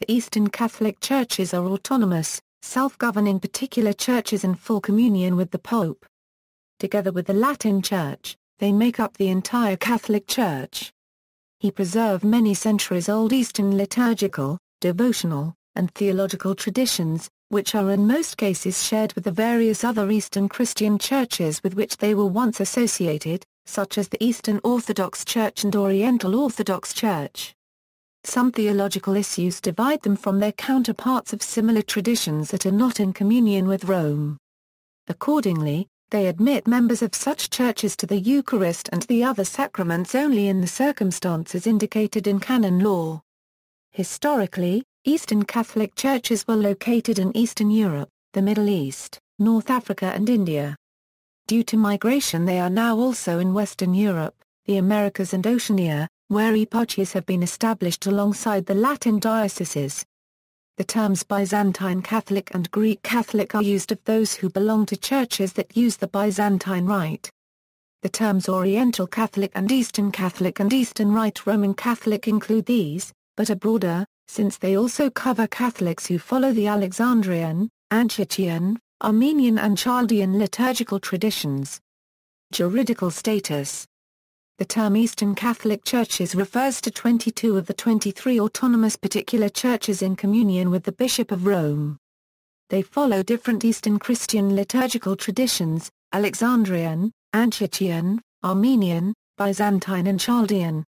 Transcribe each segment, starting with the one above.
The Eastern Catholic Churches are autonomous, self-governing particular churches in full communion with the Pope. Together with the Latin Church, they make up the entire Catholic Church. He preserved many centuries-old Eastern liturgical, devotional, and theological traditions, which are in most cases shared with the various other Eastern Christian churches with which they were once associated, such as the Eastern Orthodox Church and Oriental Orthodox Church. Some theological issues divide them from their counterparts of similar traditions that are not in communion with Rome. Accordingly, they admit members of such churches to the Eucharist and the other sacraments only in the circumstances indicated in canon law. Historically, Eastern Catholic churches were located in Eastern Europe, the Middle East, North Africa and India. Due to migration they are now also in Western Europe, the Americas and Oceania, where eparchies have been established alongside the Latin dioceses. The terms Byzantine Catholic and Greek Catholic are used of those who belong to churches that use the Byzantine Rite. The terms Oriental Catholic and Eastern Rite Roman Catholic include these, but are broader, since they also cover Catholics who follow the Alexandrian, Antiochian, Armenian and Chaldean liturgical traditions. Juridical status. The term Eastern Catholic Churches refers to 22 of the 23 autonomous particular churches in communion with the Bishop of Rome. They follow different Eastern Christian liturgical traditions, Alexandrian, Antiochian, Armenian, Byzantine and Chaldean.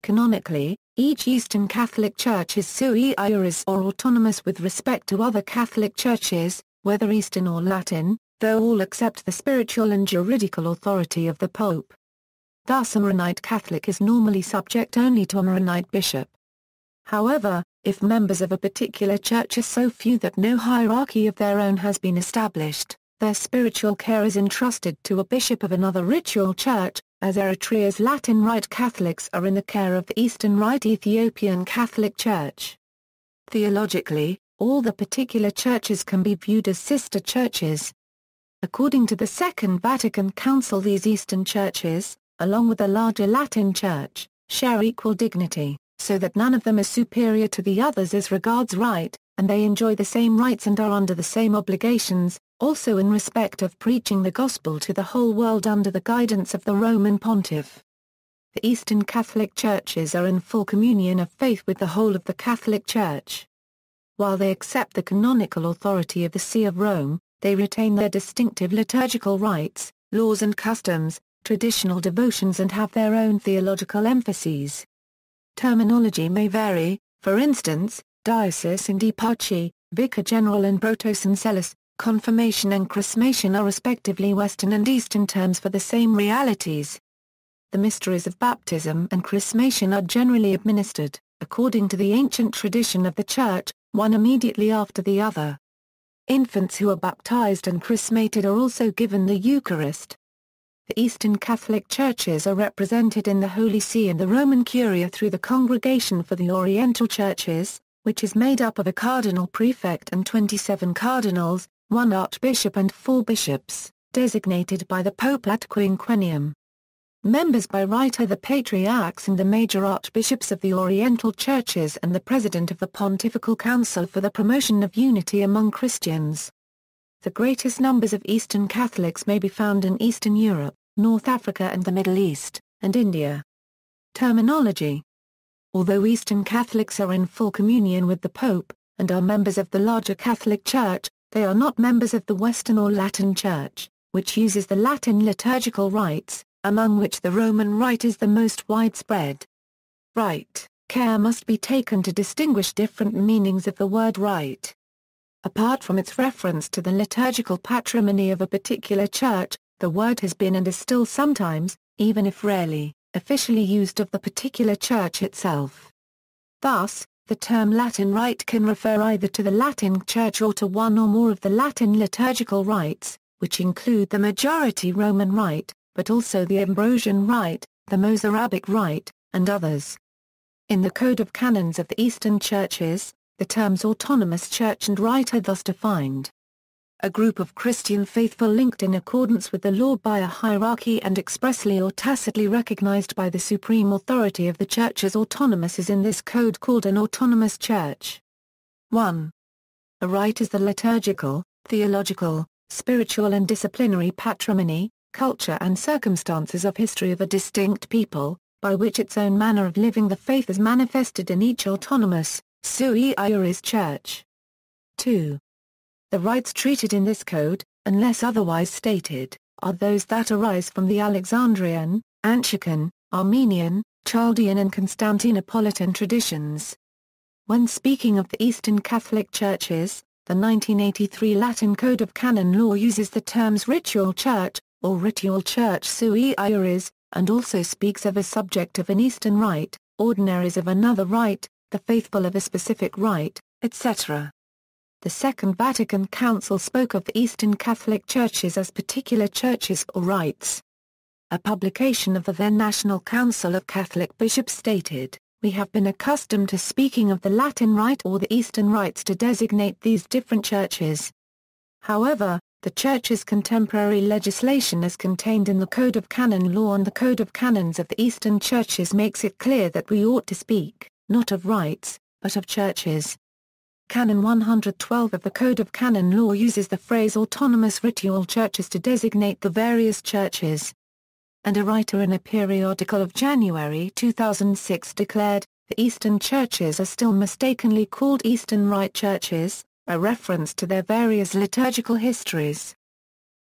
Canonically, each Eastern Catholic Church is sui iuris or autonomous with respect to other Catholic churches, whether Eastern or Latin, though all accept the spiritual and juridical authority of the Pope. Thus a Maronite Catholic is normally subject only to a Maronite bishop. However, if members of a particular church are so few that no hierarchy of their own has been established, their spiritual care is entrusted to a bishop of another ritual church, as Eritrea's Latin Rite Catholics are in the care of the Eastern Rite Ethiopian Catholic Church. Theologically, all the particular churches can be viewed as sister churches. According to the Second Vatican Council, these Eastern churches, along with the larger Latin Church, share equal dignity, so that none of them is superior to the others as regards right, and they enjoy the same rights and are under the same obligations, also in respect of preaching the gospel to the whole world under the guidance of the Roman Pontiff. The Eastern Catholic Churches are in full communion of faith with the whole of the Catholic Church. While they accept the canonical authority of the See of Rome, they retain their distinctive liturgical rites, laws and customs, traditional devotions and have their own theological emphases. Terminology may vary, for instance, diocese and eparchy, vicar general and protosyncellus, confirmation and chrismation are respectively Western and Eastern terms for the same realities. The mysteries of baptism and chrismation are generally administered, according to the ancient tradition of the Church, one immediately after the other. Infants who are baptized and chrismated are also given the Eucharist. The Eastern Catholic Churches are represented in the Holy See and the Roman Curia through the Congregation for the Oriental Churches, which is made up of a cardinal prefect and 27 cardinals, 1 archbishop and 4 bishops, designated by the Pope ad quinquennium. Members by right are the patriarchs and the major archbishops of the Oriental Churches and the president of the Pontifical Council for the promotion of unity among Christians. The greatest numbers of Eastern Catholics may be found in Eastern Europe, North Africa and the Middle East, and India. Terminology. Although Eastern Catholics are in full communion with the Pope, and are members of the larger Catholic Church, they are not members of the Western or Latin Church, which uses the Latin liturgical rites, among which the Roman Rite is the most widespread. Rite. Care must be taken to distinguish different meanings of the word rite. Apart from its reference to the liturgical patrimony of a particular church, the word has been and is still sometimes, even if rarely, officially used of the particular church itself. Thus, the term Latin Rite can refer either to the Latin Church or to one or more of the Latin liturgical rites, which include the majority Roman Rite, but also the Ambrosian Rite, the Mozarabic Rite, and others. In the Code of Canons of the Eastern Churches, the terms autonomous church and rite are thus defined. A group of Christian faithful linked in accordance with the law by a hierarchy and expressly or tacitly recognized by the supreme authority of the church as autonomous is in this code called an autonomous church. 1. A rite is the liturgical, theological, spiritual and disciplinary patrimony, culture and circumstances of history of a distinct people, by which its own manner of living the faith is manifested in each autonomous, sui iuris church. 2. The rites treated in this code, unless otherwise stated, are those that arise from the Alexandrian, Antiochian, Armenian, Chaldean and Constantinopolitan traditions. When speaking of the Eastern Catholic Churches, the 1983 Latin Code of Canon Law uses the terms ritual church, or ritual church sui iuris, and also speaks of a subject of an Eastern rite, ordinaries of another rite, the faithful of a specific rite, etc. The Second Vatican Council spoke of the Eastern Catholic Churches as particular churches or rites. A publication of the then National Council of Catholic Bishops stated, "We have been accustomed to speaking of the Latin Rite or the Eastern Rites to designate these different churches. However, the Church's contemporary legislation as contained in the Code of Canon Law and the Code of Canons of the Eastern Churches makes it clear that we ought to speak, not of rites, but of churches." Canon 112 of the Code of Canon Law uses the phrase autonomous ritual churches to designate the various churches. And a writer in a periodical of January 2006 declared, "The Eastern Churches are still mistakenly called Eastern Rite Churches, a reference to their various liturgical histories.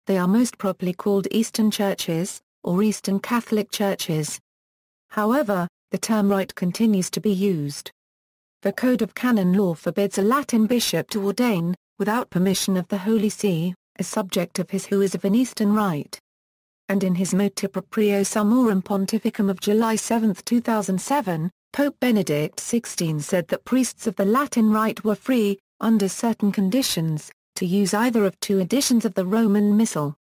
They are most properly called Eastern Churches, or Eastern Catholic Churches." However, the term rite continues to be used. The Code of Canon Law forbids a Latin bishop to ordain, without permission of the Holy See, a subject of his who is of an Eastern rite. And in his Motu Proprio Summorum Pontificum of July 7, 2007, Pope Benedict XVI said that priests of the Latin Rite were free, under certain conditions, to use either of two editions of the Roman Missal.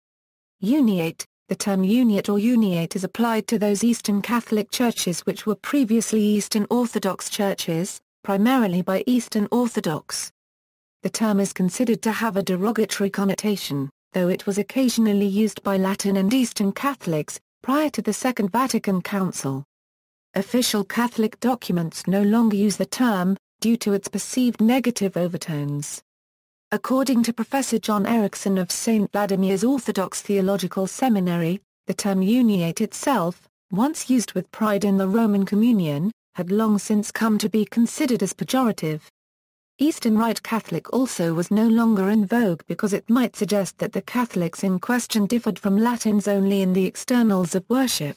Uniate. The term uniate or uniate is applied to those Eastern Catholic churches which were previously Eastern Orthodox churches, primarily by Eastern Orthodox. The term is considered to have a derogatory connotation, though it was occasionally used by Latin and Eastern Catholics, prior to the Second Vatican Council. Official Catholic documents no longer use the term, due to its perceived negative overtones. According to Professor John Erickson of St. Vladimir's Orthodox Theological Seminary, the term uniate itself, once used with pride in the Roman Communion, had long since come to be considered as pejorative. Eastern Rite Catholic also was no longer in vogue because it might suggest that the Catholics in question differed from Latins only in the externals of worship.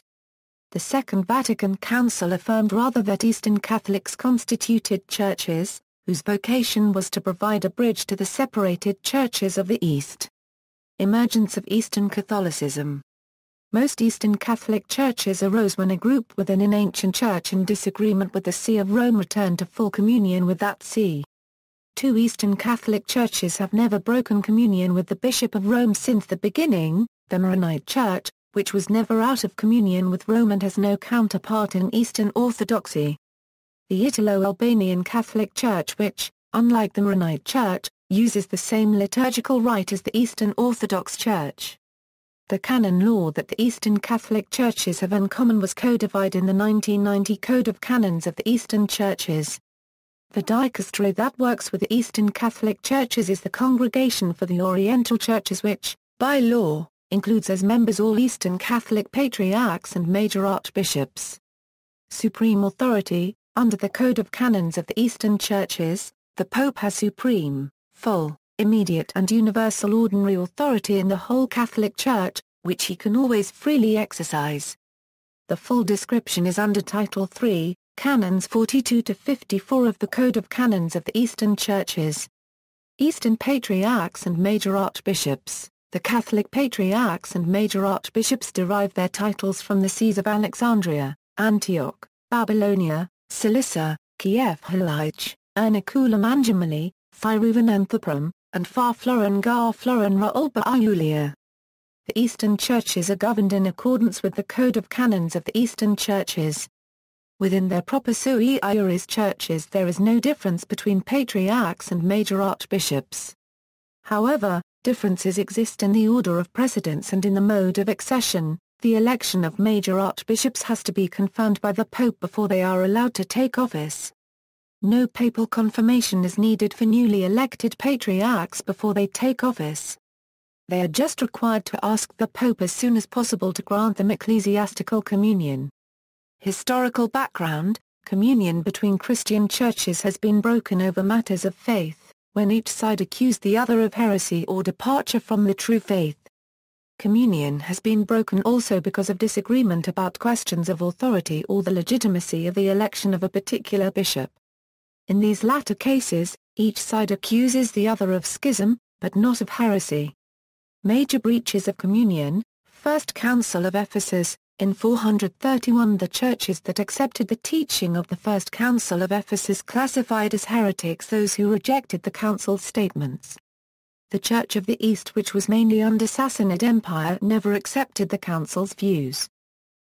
The Second Vatican Council affirmed rather that Eastern Catholics constituted churches, whose vocation was to provide a bridge to the separated churches of the East. Emergence of Eastern Catholicism. Most Eastern Catholic churches arose when a group within an ancient church in disagreement with the See of Rome returned to full communion with that see. Two Eastern Catholic churches have never broken communion with the Bishop of Rome since the beginning, the Maronite Church, which was never out of communion with Rome and has no counterpart in Eastern Orthodoxy. The Italo-Albanian Catholic Church which, unlike the Maronite Church, uses the same liturgical rite as the Eastern Orthodox Church. The canon law that the Eastern Catholic Churches have in common was codified in the 1990 Code of Canons of the Eastern Churches. The dicastery that works with the Eastern Catholic Churches is the Congregation for the Oriental Churches which, by law, includes as members all Eastern Catholic patriarchs and major archbishops. Supreme authority. Under the Code of Canons of the Eastern Churches, the Pope has supreme, full, immediate and universal ordinary authority in the whole Catholic Church, which he can always freely exercise. The full description is under Title III, Canons 42 to 54 of the Code of Canons of the Eastern Churches. Eastern Patriarchs and Major Archbishops. The Catholic Patriarchs and Major Archbishops derive their titles from the sees of Alexandria, Antioch, Babylonia, Cilicia, Kiev Halych, Ernakulam Anjamali, Thiruvananthapuram, and Far Florin Gar Florin Raulba Iulia. The Eastern Churches are governed in accordance with the Code of Canons of the Eastern Churches. Within their proper sui iuris churches there is no difference between patriarchs and major archbishops. However, differences exist in the order of precedence and in the mode of accession. The election of major archbishops has to be confirmed by the Pope before they are allowed to take office. No papal confirmation is needed for newly elected patriarchs before they take office. They are just required to ask the Pope as soon as possible to grant them ecclesiastical communion. Historical background: communion between Christian churches has been broken over matters of faith, when each side accused the other of heresy or departure from the true faith. Communion has been broken also because of disagreement about questions of authority or the legitimacy of the election of a particular bishop. In these latter cases, each side accuses the other of schism, but not of heresy. Major breaches of communion: First Council of Ephesus. In 431 the churches that accepted the teaching of the First Council of Ephesus classified as heretics those who rejected the council's statements. The Church of the East, which was mainly under Sassanid Empire, never accepted the council's views.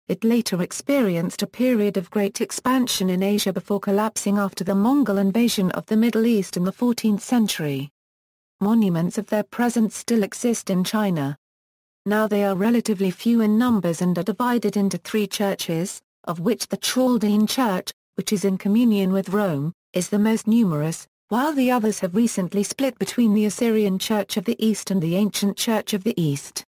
It later experienced a period of great expansion in Asia before collapsing after the Mongol invasion of the Middle East in the 14th century. Monuments of their presence still exist in China. Now they are relatively few in numbers and are divided into three churches, of which the Chaldean Church, which is in communion with Rome, is the most numerous, while the others have recently split between the Assyrian Church of the East and the Ancient Church of the East.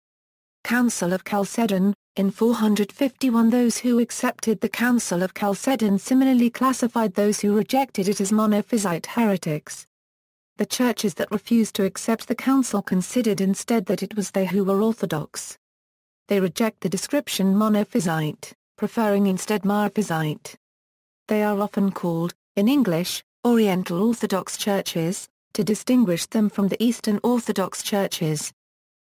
Council of Chalcedon. In 451 those who accepted the Council of Chalcedon similarly classified those who rejected it as monophysite heretics. The churches that refused to accept the council considered instead that it was they who were orthodox. They reject the description monophysite, preferring instead monophysite. They are often called, in English, Oriental Orthodox churches, to distinguish them from the Eastern Orthodox churches.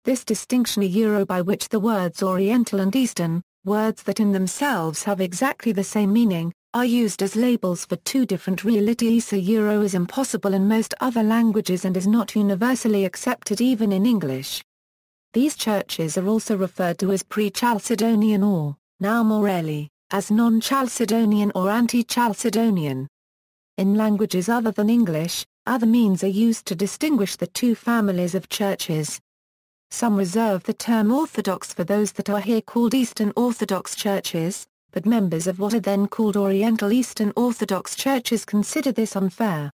This distinction by which the words Oriental and Eastern, words that in themselves have exactly the same meaning, are used as labels for two different realities is impossible in most other languages and is not universally accepted even in English. These churches are also referred to as pre-Chalcedonian or, now more rarely, as non-Chalcedonian or anti-Chalcedonian. In languages other than English, other means are used to distinguish the two families of churches. Some reserve the term Orthodox for those that are here called Eastern Orthodox churches, but members of what are then called Oriental Eastern Orthodox churches consider this unfair.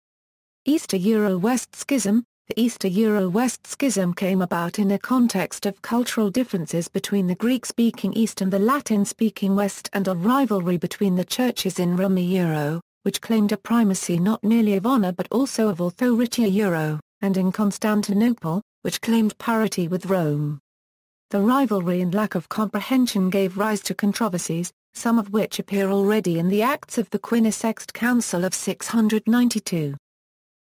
East-West Schism. The East-West Schism came about in a context of cultural differences between the Greek-speaking East and the Latin-speaking West and a rivalry between the churches in Rome, which claimed a primacy not merely of honor but also of authority, and in Constantinople, which claimed parity with Rome. The rivalry and lack of comprehension gave rise to controversies, some of which appear already in the Acts of the Quinisext Council of 692.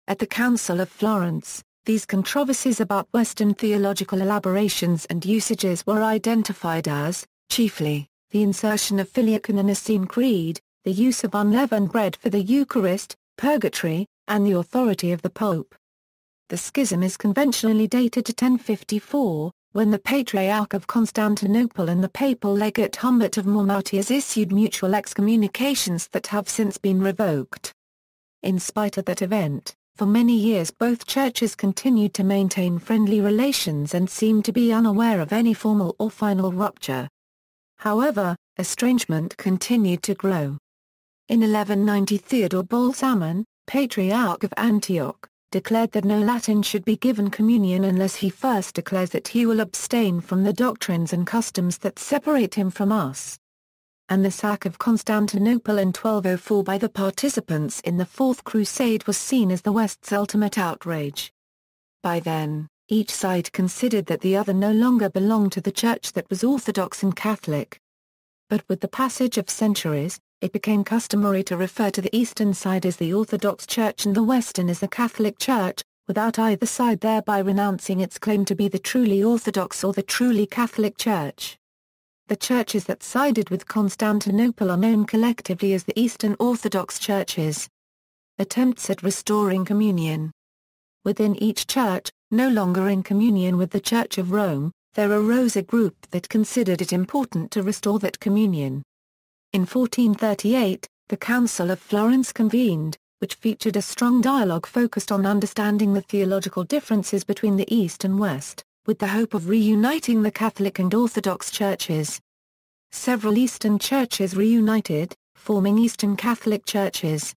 At the Council of Florence, these controversies about Western theological elaborations and usages were identified as, chiefly, the insertion of Filioque in the Nicene Creed, the use of unleavened bread for the Eucharist, purgatory, and the authority of the Pope. The schism is conventionally dated to 1054, when the Patriarch of Constantinople and the papal legate Humbert of Mauritius issued mutual excommunications that have since been revoked. In spite of that event, for many years both churches continued to maintain friendly relations and seemed to be unaware of any formal or final rupture. However, estrangement continued to grow. In 1190 Theodore Balsamon, Patriarch of Antioch, declared that no Latin should be given communion unless he first declares that he will abstain from the doctrines and customs that separate him from us. And the sack of Constantinople in 1204 by the participants in the Fourth Crusade was seen as the West's ultimate outrage. By then, each side considered that the other no longer belonged to the church that was Orthodox and Catholic. But with the passage of centuries, it became customary to refer to the Eastern side as the Orthodox Church and the Western as the Catholic Church, without either side thereby renouncing its claim to be the truly Orthodox or the truly Catholic Church. The churches that sided with Constantinople are known collectively as the Eastern Orthodox churches. Attempts at restoring communion. Within each church, no longer in communion with the Church of Rome, there arose a group that considered it important to restore that communion. In 1438, the Council of Florence convened, which featured a strong dialogue focused on understanding the theological differences between the East and West, with the hope of reuniting the Catholic and Orthodox churches. Several Eastern churches reunited, forming Eastern Catholic churches.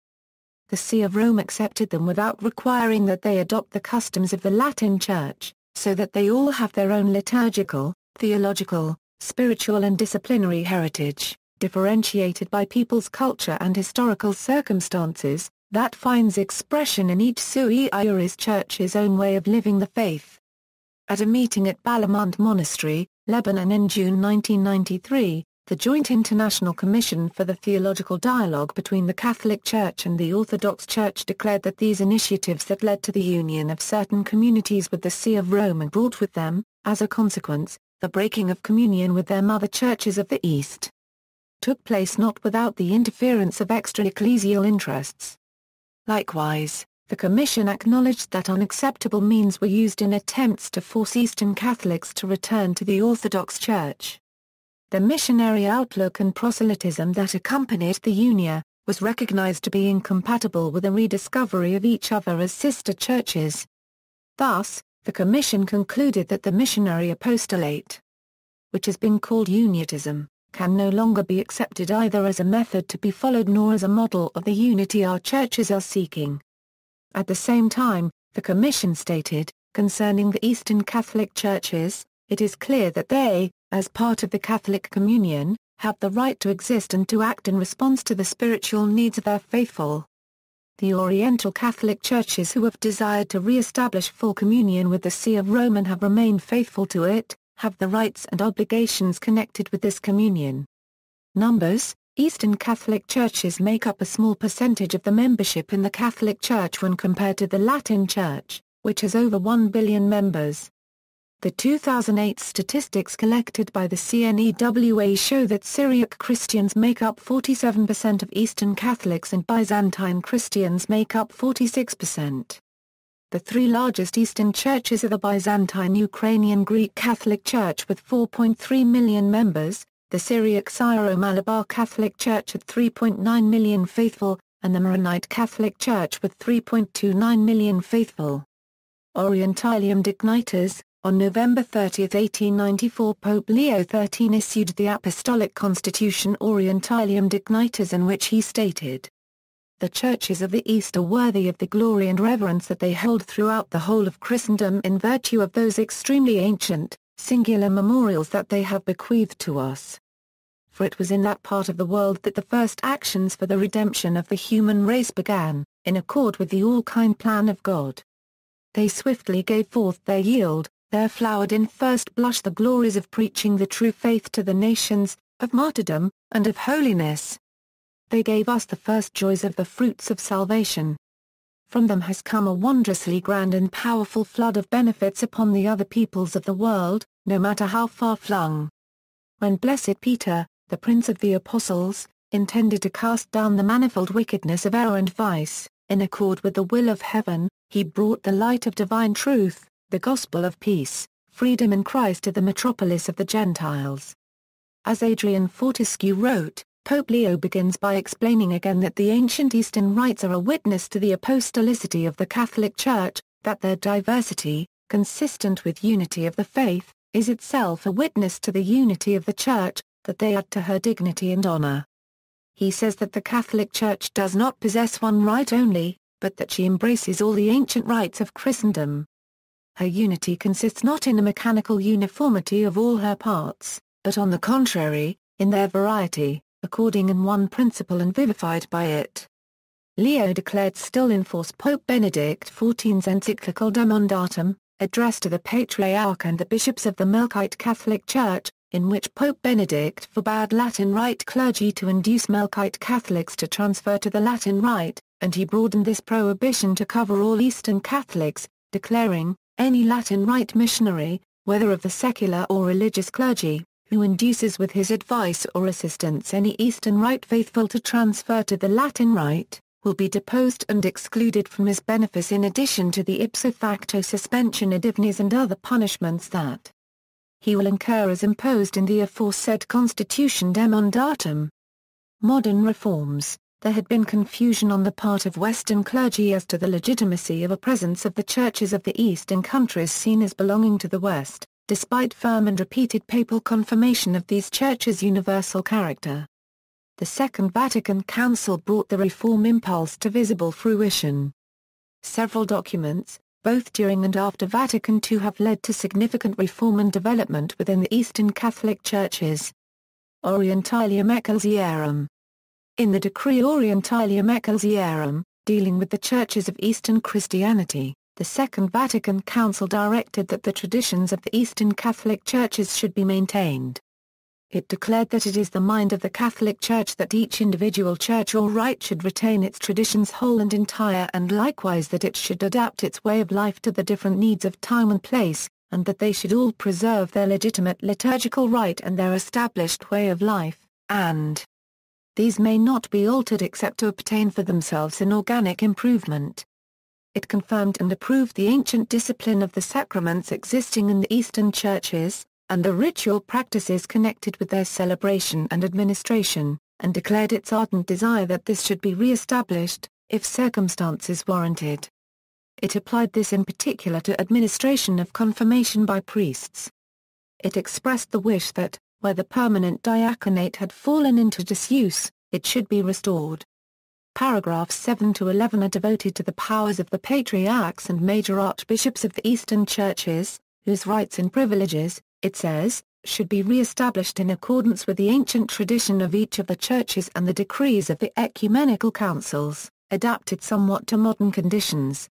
the See of Rome accepted them without requiring that they adopt the customs of the Latin Church, so that they all have their own liturgical, theological, spiritual and disciplinary heritage, differentiated by people's culture and historical circumstances, that finds expression in each sui iuris church's own way of living the faith. At a meeting at Balamand Monastery, Lebanon in June 1993, the Joint International Commission for the Theological Dialogue between the Catholic Church and the Orthodox Church declared that these initiatives that led to the union of certain communities with the See of Rome and brought with them, as a consequence, the breaking of communion with their mother churches of the East, took place not without the interference of extra-ecclesial interests. Likewise, the Commission acknowledged that unacceptable means were used in attempts to force Eastern Catholics to return to the Orthodox Church. The missionary outlook and proselytism that accompanied the Unia was recognized to be incompatible with a rediscovery of each other as sister churches. Thus, the Commission concluded that the missionary apostolate, which has been called Uniatism, can no longer be accepted either as a method to be followed nor as a model of the unity our churches are seeking. At the same time, the Commission stated, concerning the Eastern Catholic churches, it is clear that they, as part of the Catholic communion, have the right to exist and to act in response to the spiritual needs of their faithful. The Oriental Catholic churches who have desired to re-establish full communion with the See of Rome and have remained faithful to it, have the rights and obligations connected with this communion. Numbers: Eastern Catholic churches make up a small percentage of the membership in the Catholic Church when compared to the Latin Church, which has over 1 billion members. The 2008 statistics collected by the CNEWA show that Syriac Christians make up 47% of Eastern Catholics and Byzantine Christians make up 46%. The three largest Eastern churches are the Byzantine Ukrainian Greek Catholic Church with 4.3 million members, the Syriac Syro-Malabar Catholic Church at 3.9 million faithful, and the Maronite Catholic Church with 3.29 million faithful. Orientalium Dignitas. On November 30, 1894, Pope Leo XIII issued the Apostolic Constitution Orientalium Dignitas, in which he stated, "The churches of the East are worthy of the glory and reverence that they hold throughout the whole of Christendom in virtue of those extremely ancient, singular memorials that they have bequeathed to us. For it was in that part of the world that the first actions for the redemption of the human race began, in accord with the all-kind plan of God. They swiftly gave forth their yield. There flowered in first blush the glories of preaching the true faith to the nations, of martyrdom, and of holiness. They gave us the first joys of the fruits of salvation. From them has come a wondrously grand and powerful flood of benefits upon the other peoples of the world, no matter how far-flung. When blessed Peter, the Prince of the Apostles, intended to cast down the manifold wickedness of error and vice, in accord with the will of heaven, he brought the light of divine truth, the gospel of peace, freedom in Christ to the metropolis of the Gentiles." As Adrian Fortescue wrote, Pope Leo begins by explaining again that the ancient Eastern rites are a witness to the apostolicity of the Catholic Church, that their diversity, consistent with unity of the faith, is itself a witness to the unity of the Church, that they add to her dignity and honor. He says that the Catholic Church does not possess one rite only, but that she embraces all the ancient rites of Christendom. Her unity consists not in a mechanical uniformity of all her parts, but on the contrary, in their variety, according in one principle and vivified by it. Leo declared still in force Pope Benedict XIV's encyclical Demondatum, addressed to the Patriarch and the bishops of the Melkite Catholic Church, in which Pope Benedict forbade Latin Rite clergy to induce Melkite Catholics to transfer to the Latin Rite, and he broadened this prohibition to cover all Eastern Catholics, declaring, "Any Latin Rite missionary, whether of the secular or religious clergy, who induces with his advice or assistance any Eastern Rite faithful to transfer to the Latin Rite, will be deposed and excluded from his benefice in addition to the ipso facto suspension ad divnis and other punishments that he will incur as imposed in the aforesaid Constitution Demondatum." Modern reforms. There had been confusion on the part of Western clergy as to the legitimacy of a presence of the churches of the East in countries seen as belonging to the West, despite firm and repeated papal confirmation of these churches' universal character. the Second Vatican Council brought the reform impulse to visible fruition. Several documents, both during and after Vatican II, have led to significant reform and development within the Eastern Catholic Churches. Orientalium Ecclesiarum. In the decree Orientalium Ecclesiarum, dealing with the churches of Eastern Christianity, the Second Vatican Council directed that the traditions of the Eastern Catholic Churches should be maintained. It declared that it is the mind of the Catholic Church that each individual church or rite should retain its traditions whole and entire, and likewise that it should adapt its way of life to the different needs of time and place, and that they should all preserve their legitimate liturgical rite and their established way of life, and these may not be altered except to obtain for themselves an organic improvement. It confirmed and approved the ancient discipline of the sacraments existing in the Eastern churches, and the ritual practices connected with their celebration and administration, and declared its ardent desire that this should be re-established, if circumstances warranted. It applied this in particular to administration of confirmation by priests. It expressed the wish that, where the permanent diaconate had fallen into disuse, it should be restored. Paragraphs 7 to 11 are devoted to the powers of the patriarchs and major archbishops of the Eastern churches, whose rights and privileges, it says, should be re-established in accordance with the ancient tradition of each of the churches and the decrees of the ecumenical councils, adapted somewhat to modern conditions.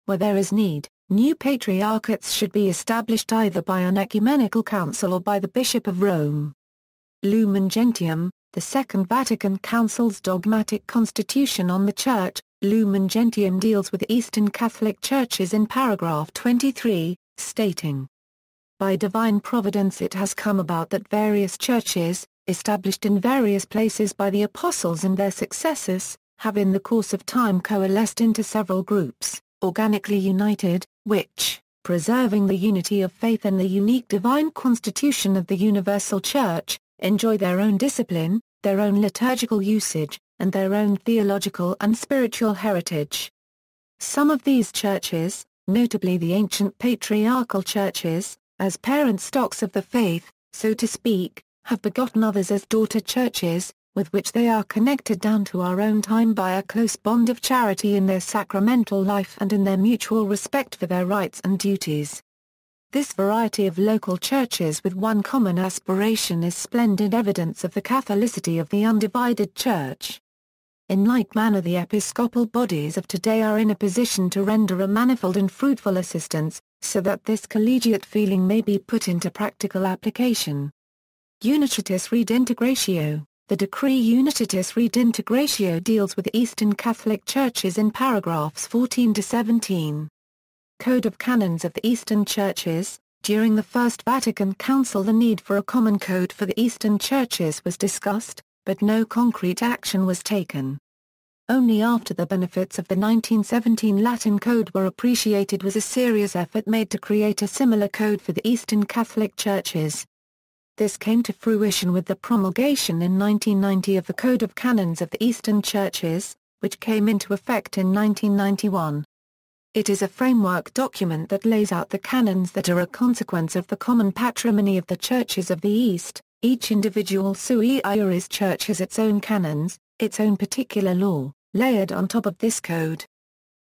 Where there is need, new patriarchates should be established either by an ecumenical council or by the Bishop of Rome. Lumen Gentium, the Second Vatican Council's dogmatic constitution on the Church, Lumen Gentium deals with the Eastern Catholic Churches in paragraph 23, stating, "By divine providence it has come about that various churches, established in various places by the apostles and their successors, have in the course of time coalesced into several groups, organically united, which, preserving the unity of faith and the unique divine constitution of the universal Church, enjoy their own discipline, their own liturgical usage, and their own theological and spiritual heritage. Some of these churches, notably the ancient patriarchal churches, as parent stocks of the faith, so to speak, have begotten others as daughter churches, with which they are connected down to our own time by a close bond of charity in their sacramental life and in their mutual respect for their rights and duties. This variety of local churches with one common aspiration is splendid evidence of the Catholicity of the undivided Church. In like manner the episcopal bodies of today are in a position to render a manifold and fruitful assistance, so that this collegiate feeling may be put into practical application. Unitatis Redintegratio, the decree Unitatis Redintegratio deals with Eastern Catholic Churches in paragraphs 14 to 17. Code of Canons of the Eastern Churches. During the First Vatican Council the need for a common code for the Eastern Churches was discussed, but no concrete action was taken. Only after the benefits of the 1917 Latin Code were appreciated was a serious effort made to create a similar code for the Eastern Catholic Churches. This came to fruition with the promulgation in 1990 of the Code of Canons of the Eastern Churches, which came into effect in 1991. It is a framework document that lays out the canons that are a consequence of the common patrimony of the churches of the East. Each individual sui iuris church has its own canons, its own particular law, layered on top of this code.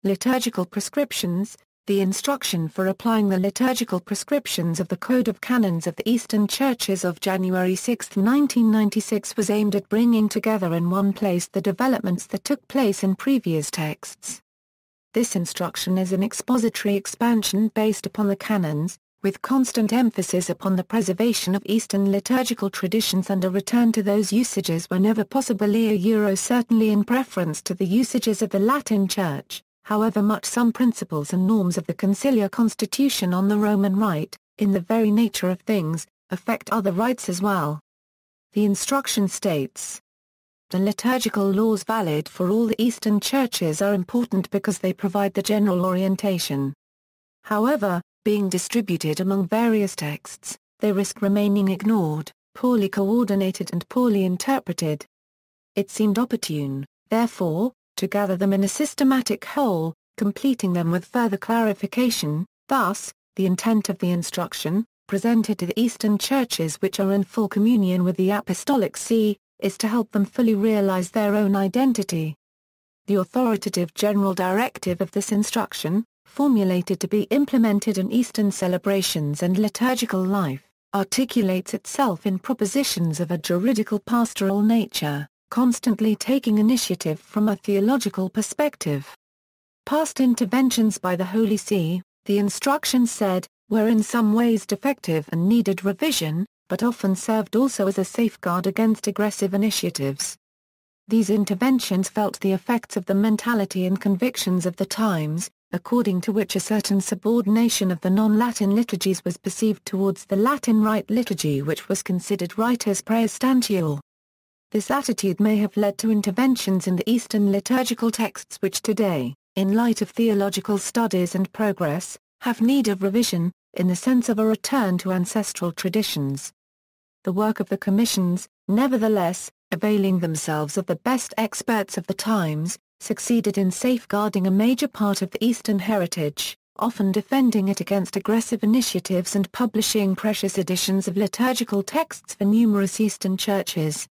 Liturgical prescriptions. The instruction for applying the liturgical prescriptions of the Code of Canons of the Eastern Churches of January 6, 1996 was aimed at bringing together in one place the developments that took place in previous texts. This instruction is an expository expansion based upon the canons, with constant emphasis upon the preservation of Eastern liturgical traditions and a return to those usages whenever possible, certainly in preference to the usages of the Latin Church, however much some principles and norms of the conciliar constitution on the Roman Rite, in the very nature of things, affect other rites as well. The instruction states, "The liturgical laws valid for all the Eastern churches are important because they provide the general orientation. However, being distributed among various texts, they risk remaining ignored, poorly coordinated and poorly interpreted. It seemed opportune, therefore, to gather them in a systematic whole, completing them with further clarification. Thus, the intent of the instruction, presented to the Eastern churches which are in full communion with the Apostolic See, is to help them fully realize their own identity. The authoritative general directive of this instruction, formulated to be implemented in Eastern celebrations and liturgical life, articulates itself in propositions of a juridical pastoral nature, constantly taking initiative from a theological perspective. Past interventions by the Holy See, the instruction said, were in some ways defective and needed revision, but often served also as a safeguard against aggressive initiatives. These interventions felt the effects of the mentality and convictions of the times, according to which a certain subordination of the non-Latin liturgies was perceived towards the Latin Rite liturgy, which was considered ritus praestantial. This attitude may have led to interventions in the Eastern liturgical texts which today, in light of theological studies and progress, have need of revision, in the sense of a return to ancestral traditions. The work of the commissions, nevertheless, availing themselves of the best experts of the times, succeeded in safeguarding a major part of the Eastern heritage, often defending it against aggressive initiatives and publishing precious editions of liturgical texts for numerous Eastern churches.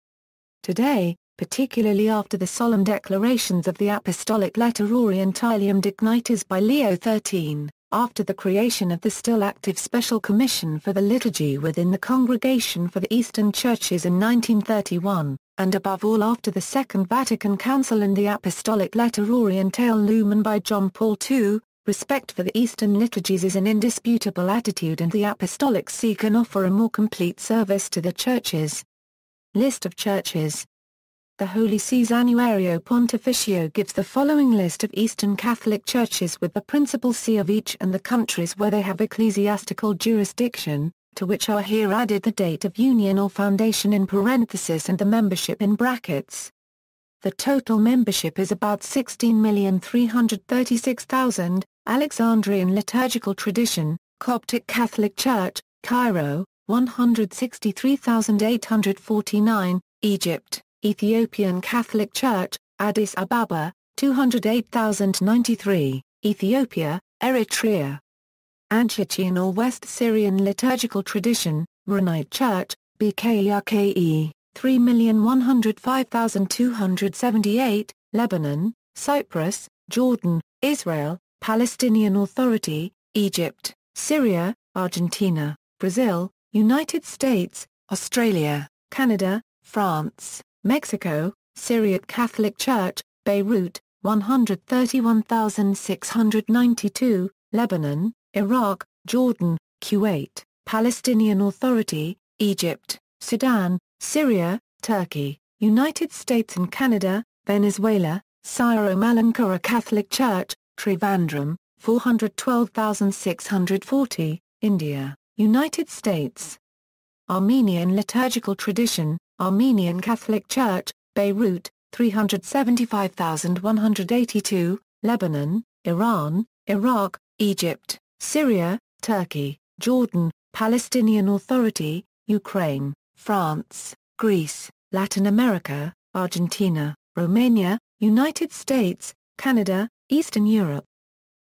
Today, particularly after the solemn declarations of the Apostolic Letter Orientalium Dignitas by Leo XIII, after the creation of the still active Special Commission for the Liturgy within the Congregation for the Eastern Churches in 1931, and above all after the Second Vatican Council and the Apostolic Letter Oriental Lumen by John Paul II, respect for the Eastern liturgies is an indisputable attitude, and the Apostolic See can offer a more complete service to the churches. List of churches. The Holy See's Annuario Pontificio gives the following list of Eastern Catholic churches with the principal see of each and the countries where they have ecclesiastical jurisdiction, to which are here added the date of union or foundation in parenthesis and the membership in brackets. The total membership is about 16,336,000. Alexandrian Liturgical Tradition, Coptic Catholic Church, Cairo, 163,849, Egypt. Ethiopian Catholic Church, Addis Ababa, 208,093, Ethiopia, Eritrea. Antiochian or West Syrian Liturgical Tradition, Maronite Church, BKRKE, 3,105,278, Lebanon, Cyprus, Jordan, Israel, Palestinian Authority, Egypt, Syria, Argentina, Brazil, United States, Australia, Canada, France, Mexico, Syriac Catholic Church, Beirut, 131,692, Lebanon, Iraq, Jordan, Kuwait, Palestinian Authority, Egypt, Sudan, Syria, Turkey, United States and Canada, Venezuela, Syro-Malankara Catholic Church, Trivandrum, 412,640, India, United States. Armenian Liturgical Tradition, Armenian Catholic Church, Beirut, 375,182, Lebanon, Iran, Iraq, Egypt, Syria, Turkey, Jordan, Palestinian Authority, Ukraine, France, Greece, Latin America, Argentina, Romania, United States, Canada, Eastern Europe.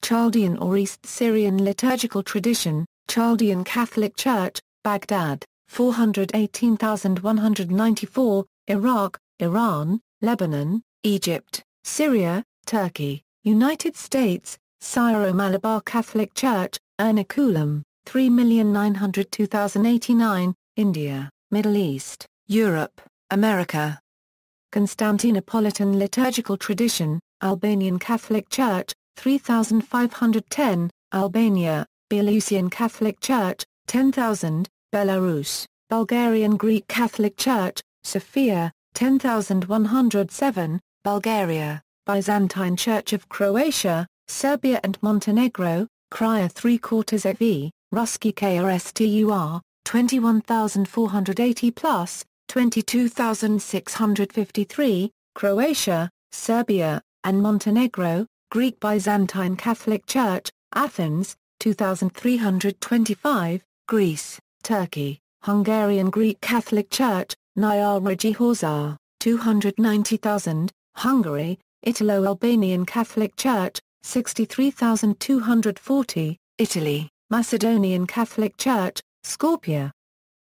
Chaldean or East Syrian Liturgical Tradition, Chaldean Catholic Church, Baghdad, 418,194, Iraq, Iran, Lebanon, Egypt, Syria, Turkey, United States, Syro-Malabar Catholic Church, Ernakulam, 3,902,089, India, Middle East, Europe, America. Constantinopolitan Liturgical Tradition, Albanian Catholic Church, 3,510, Albania, Belarusian Catholic Church, 10,000, Belarus, Bulgarian Greek Catholic Church, Sofia, 10,107, Bulgaria, Byzantine Church of Croatia, Serbia and Montenegro, Kraja 3/4 EV, Ruski KRSTUR, 21,480 plus, 22,653, Croatia, Serbia, and Montenegro, Greek Byzantine Catholic Church, Athens, 2,325, Greece, Turkey, Hungarian Greek Catholic Church, Nyaregi Horzar, 290,000, Hungary, Italo-Albanian Catholic Church, 63,240, Italy, Macedonian Catholic Church, Skopje.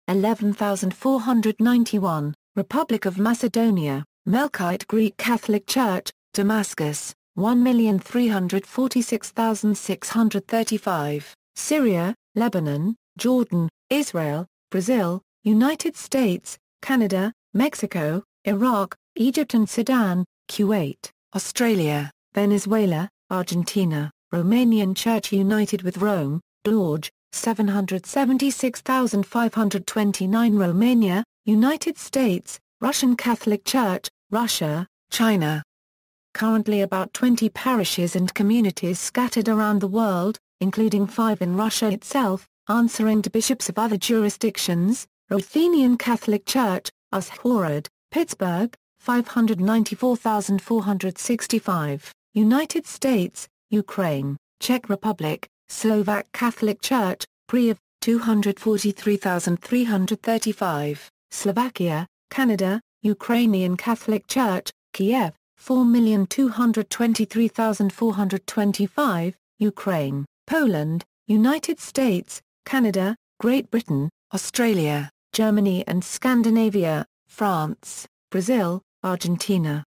11,491, Republic of Macedonia, Melkite Greek Catholic Church, Damascus, 1,346,635, Syria, Lebanon, Jordan, Israel, Brazil, United States, Canada, Mexico, Iraq, Egypt and Sudan, Kuwait, Australia, Venezuela, Argentina, Romanian Church united with Rome, George, 776,529 Romania, United States, Russian Catholic Church, Russia, China. Currently about 20 parishes and communities scattered around the world, including 5 in Russia itself, answering to bishops of other jurisdictions: Ruthenian Catholic Church, Uzhhorod, Pittsburgh, 594,465, United States, Ukraine, Czech Republic, Slovak Catholic Church, Priev, 243,335, Slovakia, Canada, Ukrainian Catholic Church, Kiev, 4,223,425, Ukraine, Poland, United States, Canada, Great Britain, Australia, Germany and Scandinavia, France, Brazil, Argentina.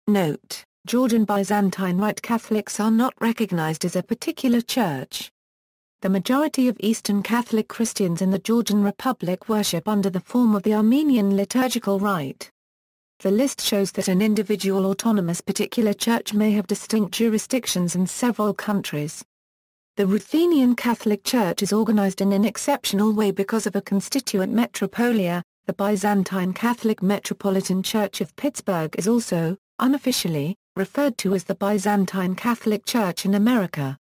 Note: Georgian Byzantine Rite Catholics are not recognized as a particular church. The majority of Eastern Catholic Christians in the Georgian Republic worship under the form of the Armenian liturgical rite. The list shows that an individual autonomous particular church may have distinct jurisdictions in several countries. The Ruthenian Catholic Church is organized in an exceptional way because of a constituent metropolia. The Byzantine Catholic Metropolitan Church of Pittsburgh is also, unofficially, referred to as the Byzantine Catholic Church in America.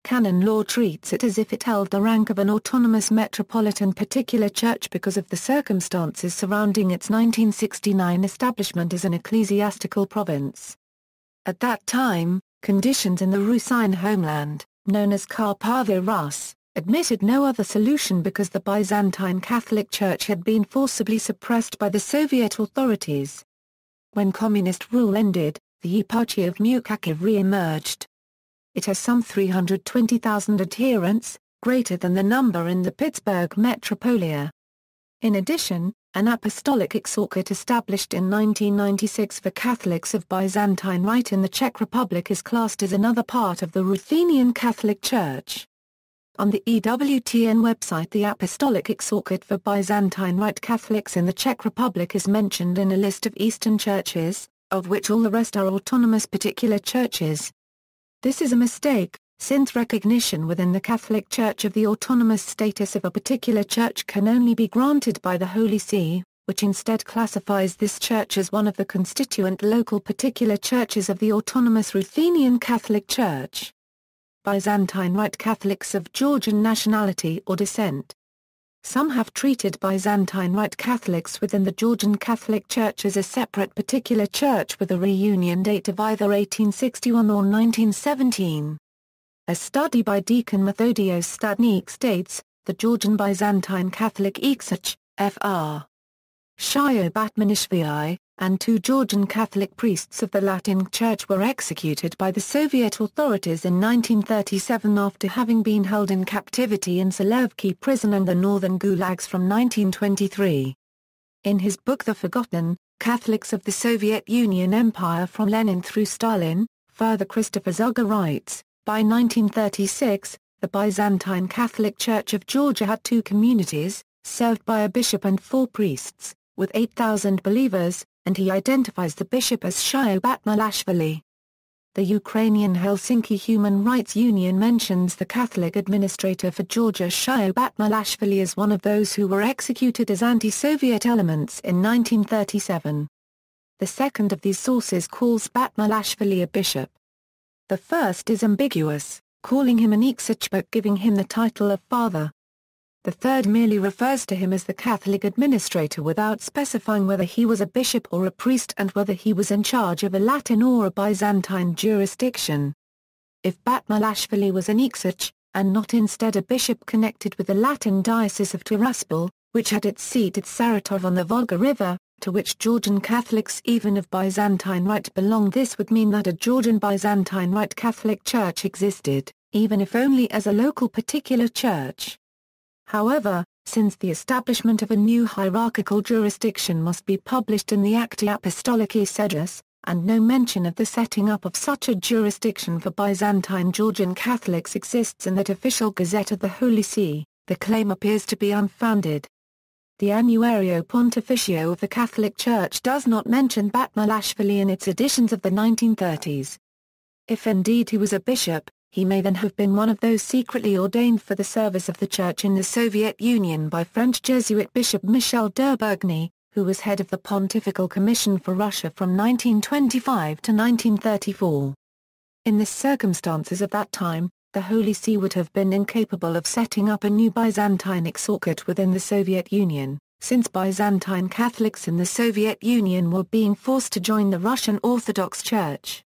Canon law treats it as if it held the rank of an autonomous metropolitan particular church because of the circumstances surrounding its 1969 establishment as an ecclesiastical province. At that time, conditions in the Rusine homeland, known as Carpatho Rus, admitted no other solution because the Byzantine Catholic Church had been forcibly suppressed by the Soviet authorities. When communist rule ended, the Eparchy of Mukakiv re-emerged. It has some 320,000 adherents, greater than the number in the Pittsburgh metropolia. In addition, an apostolic exarchate established in 1996 for Catholics of Byzantine Rite in the Czech Republic is classed as another part of the Ruthenian Catholic Church. On the EWTN website, the apostolic exarchate for Byzantine Rite Catholics in the Czech Republic is mentioned in a list of Eastern churches, of which all the rest are autonomous particular churches. This is a mistake, since recognition within the Catholic Church of the autonomous status of a particular church can only be granted by the Holy See, which instead classifies this church as one of the constituent local particular churches of the autonomous Ruthenian Catholic Church. Byzantine Rite Catholics of Georgian nationality or descent. Some have treated Byzantine Rite Catholics within the Georgian Catholic Church as a separate particular church with a reunion date of either 1861 or 1917. A study by Deacon Methodios Stadnik states, the Georgian Byzantine Catholic Exarch, Fr. Shio Batmanishvili, and 2 Georgian Catholic priests of the Latin Church were executed by the Soviet authorities in 1937 after having been held in captivity in Solovki prison and the northern gulags from 1923. In his book The Forgotten, Catholics of the Soviet Union Empire from Lenin through Stalin, further Christopher Zuger writes, by 1936, the Byzantine Catholic Church of Georgia had 2 communities, served by a bishop and 4 priests, with 8,000 believers, and he identifies the bishop as Shio Batmalashvili. The Ukrainian Helsinki Human Rights Union mentions the Catholic administrator for Georgia Shio Batmalashvili as one of those who were executed as anti-Soviet elements in 1937. The second of these sources calls Batmalashvili a bishop. The first is ambiguous, calling him an exarch but giving him the title of father. The third merely refers to him as the Catholic administrator without specifying whether he was a bishop or a priest and whether he was in charge of a Latin or a Byzantine jurisdiction. If Batmalashvili was an exarch, and not instead a bishop connected with the Latin diocese of Tiraspol, which had its seat at Saratov on the Volga River, to which Georgian Catholics even of Byzantine Rite belonged, this would mean that a Georgian Byzantine Rite Catholic Church existed, even if only as a local particular church. However, since the establishment of a new hierarchical jurisdiction must be published in the Acta Apostolicae Sedis, and no mention of the setting up of such a jurisdiction for Byzantine Georgian Catholics exists in that official Gazette of the Holy See, the claim appears to be unfounded. The Annuario Pontificio of the Catholic Church does not mention Batmalashvili in its editions of the 1930s. If indeed he was a bishop, he may then have been one of those secretly ordained for the service of the Church in the Soviet Union by French Jesuit Bishop Michel de Bergny, who was head of the Pontifical Commission for Russia from 1925 to 1934. In the circumstances of that time, the Holy See would have been incapable of setting up a new Byzantine exarchate within the Soviet Union, since Byzantine Catholics in the Soviet Union were being forced to join the Russian Orthodox Church.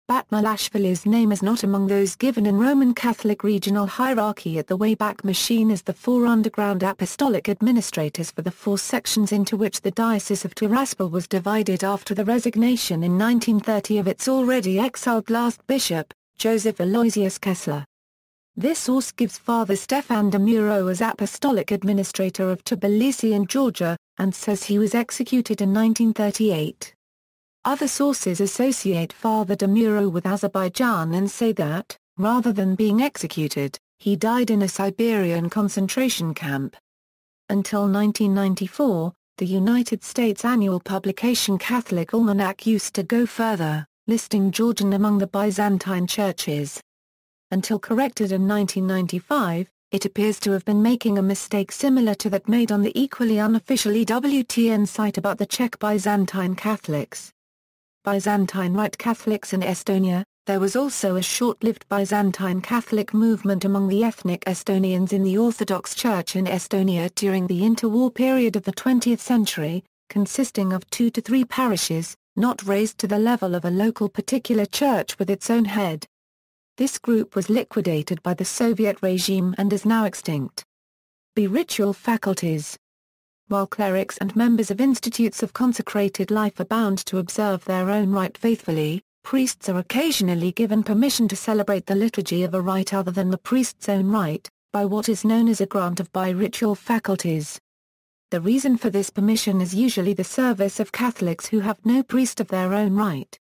Batmalashvili's name is not among those given in Roman Catholic regional hierarchy at the Wayback Machine as the four underground apostolic administrators for the four sections into which the Diocese of Tiraspol was divided after the resignation in 1930 of its already exiled last bishop, Joseph Aloysius Kessler. This source gives Father Stefan de Muro as apostolic administrator of Tbilisi in Georgia, and says he was executed in 1938. Other sources associate Father de Muro with Azerbaijan and say that, rather than being executed, he died in a Siberian concentration camp. Until 1994, the United States annual publication Catholic Almanac used to go further, listing Georgian among the Byzantine churches. Until corrected in 1995, it appears to have been making a mistake similar to that made on the equally unofficial EWTN site about the Czech Byzantine Catholics. Byzantine Rite Catholics in Estonia. There was also a short-lived Byzantine Catholic movement among the ethnic Estonians in the Orthodox Church in Estonia during the interwar period of the 20th century, consisting of 2 to 3 parishes, not raised to the level of a local particular church with its own head. This group was liquidated by the Soviet regime and is now extinct. Ritual faculties. While clerics and members of institutes of consecrated life are bound to observe their own rite faithfully, priests are occasionally given permission to celebrate the liturgy of a rite other than the priest's own rite, by what is known as a grant of ritual faculties. The reason for this permission is usually the service of Catholics who have no priest of their own right.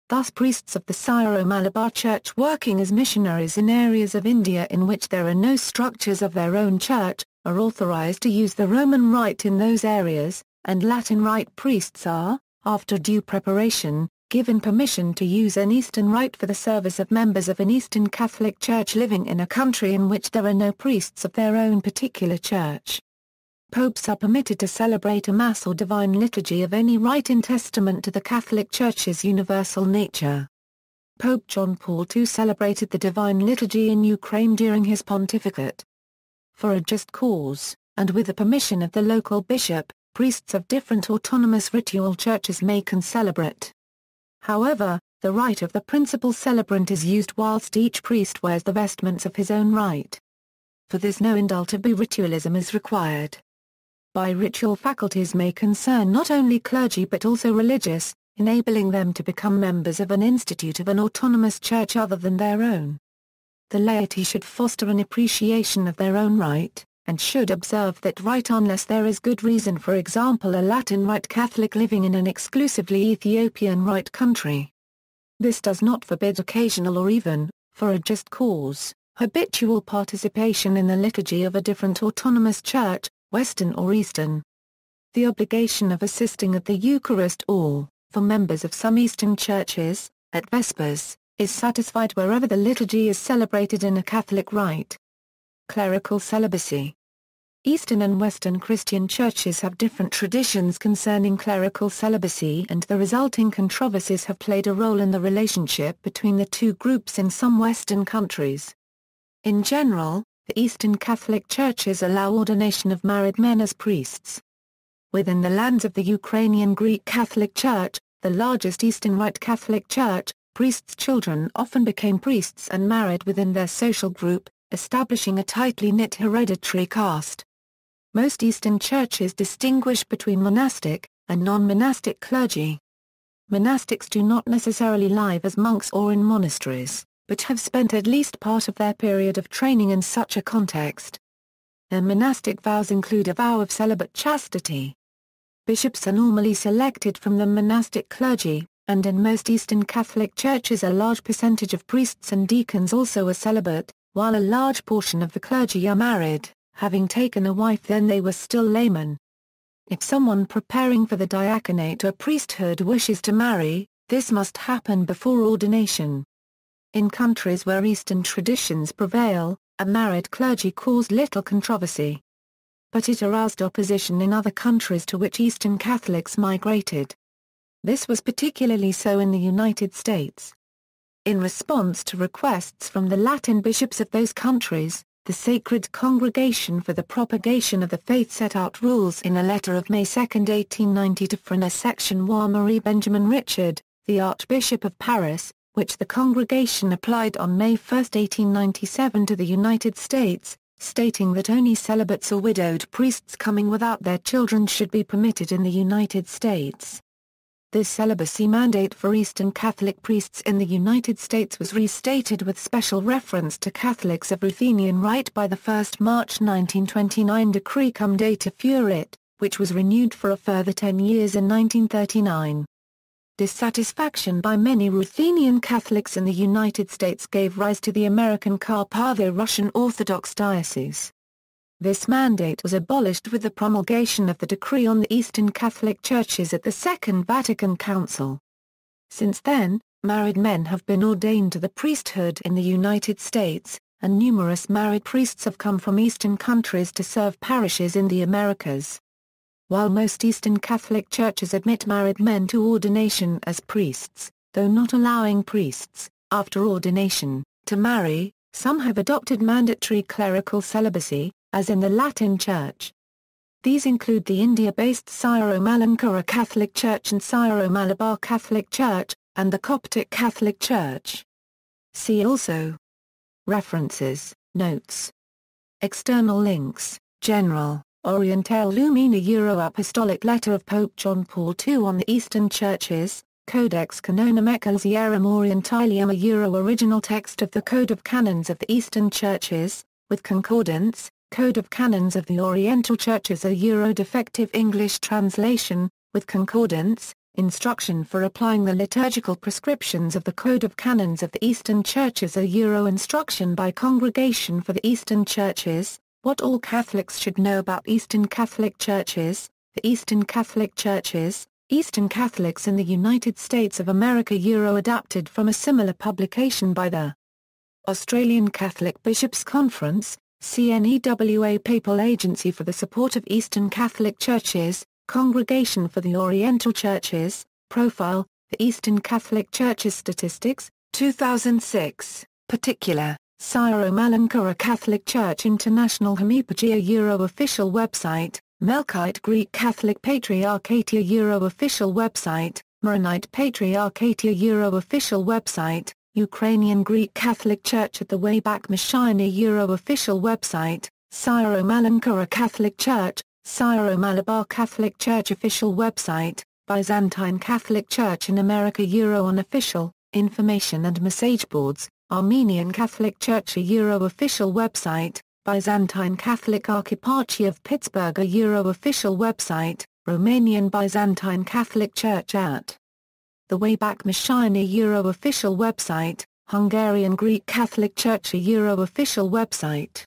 Thus priests of the Syro-Malabar Church working as missionaries in areas of India in which there are no structures of their own church, are authorized to use the Roman Rite in those areas, and Latin Rite priests are, after due preparation, given permission to use an Eastern Rite for the service of members of an Eastern Catholic Church living in a country in which there are no priests of their own particular church. Popes are permitted to celebrate a Mass or Divine Liturgy of any rite in testament to the Catholic Church's universal nature. Pope John Paul II celebrated the Divine Liturgy in Ukraine during his pontificate. For a just cause, and with the permission of the local bishop, priests of different autonomous ritual churches may concelebrate. However, the rite of the principal celebrant is used whilst each priest wears the vestments of his own rite. For this no indulta ritualism is required. Ritual faculties may concern not only clergy but also religious, enabling them to become members of an institute of an autonomous church other than their own. The laity should foster an appreciation of their own rite, and should observe that rite unless there is good reason, for example a Latin Rite Catholic living in an exclusively Ethiopian Rite country. This does not forbid occasional or even, for a just cause, habitual participation in the liturgy of a different autonomous church, Western or Eastern. The obligation of assisting at the Eucharist or, for members of some Eastern churches, at Vespers, is satisfied wherever the liturgy is celebrated in a Catholic rite. Clerical celibacy. Eastern and Western Christian churches have different traditions concerning clerical celibacy, and the resulting controversies have played a role in the relationship between the two groups in some Western countries. In general, the Eastern Catholic churches allow ordination of married men as priests. Within the lands of the Ukrainian Greek Catholic Church, the largest Eastern Rite Catholic Church, priests' children often became priests and married within their social group, establishing a tightly knit hereditary caste. Most Eastern churches distinguish between monastic and non-monastic clergy. Monastics do not necessarily live as monks or in monasteries, but have spent at least part of their period of training in such a context. Their monastic vows include a vow of celibate chastity. Bishops are normally selected from the monastic clergy, and in most Eastern Catholic churches a large percentage of priests and deacons also are celibate, while a large portion of the clergy are married, having taken a wife then they were still laymen. If someone preparing for the diaconate or priesthood wishes to marry, this must happen before ordination. In countries where Eastern traditions prevail, a married clergy caused little controversy. But it aroused opposition in other countries to which Eastern Catholics migrated. This was particularly so in the United States. In response to requests from the Latin bishops of those countries, the Sacred Congregation for the Propagation of the Faith set out rules in a letter of May 2, 1890 to Frère Section Marie Benjamin Richard, the Archbishop of Paris, which the congregation applied on May 1, 1897 to the United States, stating that only celibates or widowed priests coming without their children should be permitted in the United States. This celibacy mandate for Eastern Catholic priests in the United States was restated with special reference to Catholics of Ruthenian rite by the 1 March 1929 decree Cum Data Furit, which was renewed for a further 10 years in 1939. Dissatisfaction by many Ruthenian Catholics in the United States gave rise to the American Carpatho-Russian Orthodox Diocese. This mandate was abolished with the promulgation of the decree on the Eastern Catholic Churches at the Second Vatican Council. Since then, married men have been ordained to the priesthood in the United States, and numerous married priests have come from Eastern countries to serve parishes in the Americas. While most Eastern Catholic churches admit married men to ordination as priests, though not allowing priests, after ordination, to marry, some have adopted mandatory clerical celibacy, as in the Latin Church. These include the India-based Syro-Malankara Catholic Church and Syro-Malabar Catholic Church, and the Coptic Catholic Church. See also. References, Notes. External links, General, Oriental Lumina Euro-Apostolic Letter of Pope John Paul II on the Eastern Churches, Codex Canonum Ecclesiarum Orientalium a Euro-Original text of the Code of Canons of the Eastern Churches, with concordance, Code of Canons of the Oriental Churches a Euro-defective English translation, with concordance, Instruction for applying the liturgical prescriptions of the Code of Canons of the Eastern Churches a Euro-instruction by Congregation for the Eastern Churches, What all Catholics should know about Eastern Catholic Churches, the Eastern Catholic Churches, Eastern Catholics in the United States of America Euro-adapted from a similar publication by the Australian Catholic Bishops' Conference, CNEWA Papal Agency for the Support of Eastern Catholic Churches, Congregation for the Oriental Churches, Profile, the Eastern Catholic Churches Statistics, 2006, Particular, Syro-Malankara Catholic Church International Homeopagia Euro Official Website, Melkite Greek Catholic Patriarchatia Euro Official Website, Maronite Patriarchatia Euro Official Website, Ukrainian Greek Catholic Church at the Wayback Machine Euro Official Website, Syro-Malankara Catholic Church, Syro-Malabar Catholic Church Official Website, Byzantine Catholic Church in America Euro Unofficial, Information and Message Boards, Armenian Catholic Church a Euro Official Website, Byzantine Catholic Archieparchy of Pittsburgh a Euro Official Website, Romanian Byzantine Catholic Church at the Wayback Machine Euro Official Website, Hungarian Greek Catholic Church a Euro Official Website.